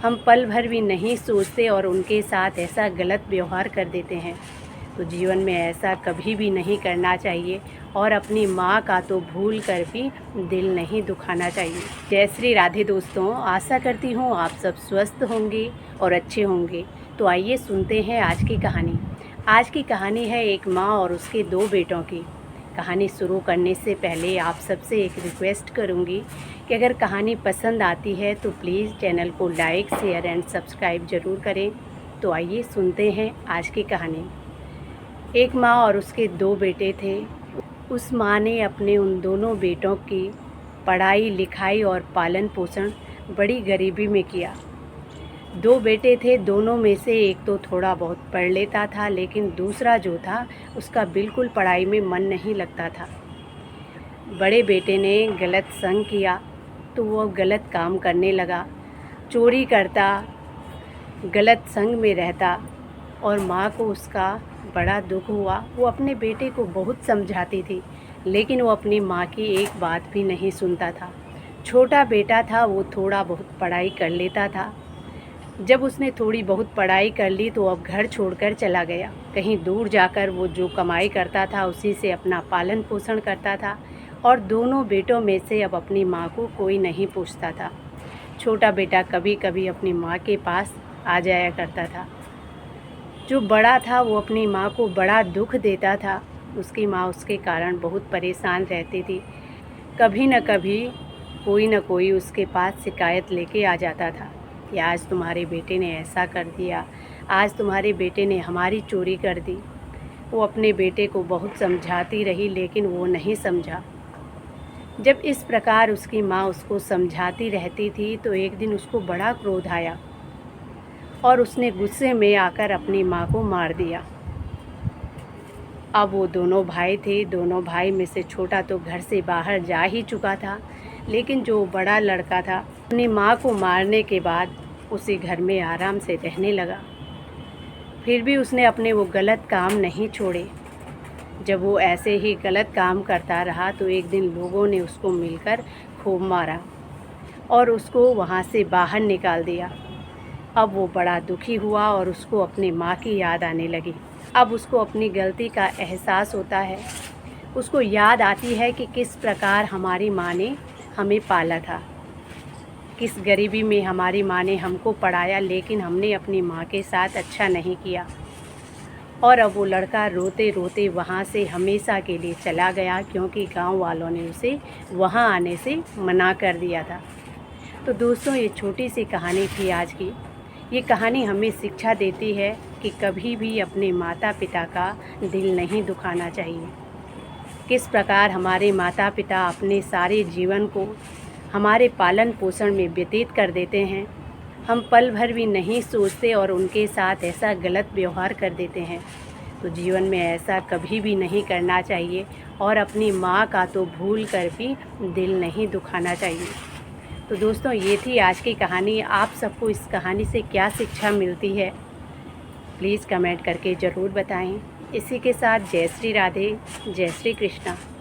हम पल भर भी नहीं सोचते और उनके साथ ऐसा गलत व्यवहार कर देते हैं। तो जीवन में ऐसा कभी भी नहीं करना चाहिए और अपनी माँ का तो भूल कर भी दिल नहीं दुखाना चाहिए। जय श्री राधे दोस्तों, आशा करती हूँ आप सब स्वस्थ होंगे और अच्छे होंगे। तो आइए सुनते हैं आज की कहानी। आज की कहानी है एक माँ और उसके 2 बेटों की। कहानी शुरू करने से पहले आप सबसे एक रिक्वेस्ट करूँगी कि अगर कहानी पसंद आती है तो प्लीज़ चैनल को लाइक, शेयर एंड सब्सक्राइब ज़रूर करें। तो आइए सुनते हैं आज की कहानी। एक माँ और उसके 2 बेटे थे। उस माँ ने अपने उन दोनों बेटों की पढ़ाई लिखाई और पालन पोषण बड़ी गरीबी में किया। 2 बेटे थे, दोनों में से एक तो थोड़ा बहुत पढ़ लेता था, लेकिन दूसरा जो था उसका बिल्कुल पढ़ाई में मन नहीं लगता था। बड़े बेटे ने गलत संग किया तो वो गलत काम करने लगा, चोरी करता, गलत संग में रहता और माँ को उसका बड़ा दुख हुआ। वो अपने बेटे को बहुत समझाती थी, लेकिन वो अपनी माँ की एक बात भी नहीं सुनता था। छोटा बेटा था, वो थोड़ा बहुत पढ़ाई कर लेता था। जब उसने थोड़ी बहुत पढ़ाई कर ली तो अब घर छोड़कर चला गया। कहीं दूर जाकर वो जो कमाई करता था उसी से अपना पालन पोषण करता था और दोनों बेटों में से अब अपनी माँ को कोई नहीं पूछता था। छोटा बेटा कभी कभी अपनी माँ के पास आ जाया करता था। जो बड़ा था वो अपनी माँ को बड़ा दुख देता था। उसकी माँ उसके कारण बहुत परेशान रहती थी। कभी न कभी कोई न कोई उसके पास शिकायत लेके आ जाता था कि आज तुम्हारे बेटे ने ऐसा कर दिया, आज तुम्हारे बेटे ने हमारी चोरी कर दी। वो अपने बेटे को बहुत समझाती रही, लेकिन वो नहीं समझा। जब इस प्रकार उसकी माँ उसको समझाती रहती थी तो एक दिन उसको बड़ा क्रोध आया और उसने गुस्से में आकर अपनी माँ को मार दिया। अब वो दोनों भाई थे, दोनों भाई में से छोटा तो घर से बाहर जा ही चुका था, लेकिन जो बड़ा लड़का था अपनी माँ को मारने के बाद उसी घर में आराम से रहने लगा। फिर भी उसने अपने वो गलत काम नहीं छोड़े। जब वो ऐसे ही गलत काम करता रहा तो एक दिन लोगों ने उसको मिलकर खूब मारा और उसको वहाँ से बाहर निकाल दिया। अब वो बड़ा दुखी हुआ और उसको अपनी माँ की याद आने लगी। अब उसको अपनी गलती का एहसास होता है। उसको याद आती है कि किस प्रकार हमारी माँ ने हमें पाला था, किस गरीबी में हमारी माँ ने हमको पढ़ाया, लेकिन हमने अपनी माँ के साथ अच्छा नहीं किया। और अब वो लड़का रोते रोते वहाँ से हमेशा के लिए चला गया, क्योंकि गांव वालों ने उसे वहाँ आने से मना कर दिया था। तो दोस्तों, ये छोटी सी कहानी थी आज की। ये कहानी हमें शिक्षा देती है कि कभी भी अपने माता पिता का दिल नहीं दुखाना चाहिए। किस प्रकार हमारे माता पिता अपने सारे जीवन को हमारे पालन पोषण में व्यतीत कर देते हैं। हम पल भर भी नहीं सोचते और उनके साथ ऐसा गलत व्यवहार कर देते हैं। तो जीवन में ऐसा कभी भी नहीं करना चाहिए और अपनी माँ का तो भूल कर भी दिल नहीं दुखाना चाहिए। तो दोस्तों, ये थी आज की कहानी। आप सबको इस कहानी से क्या शिक्षा मिलती है, प्लीज़ कमेंट करके ज़रूर बताएं। इसी के साथ जय श्री राधे, जय श्री कृष्णा।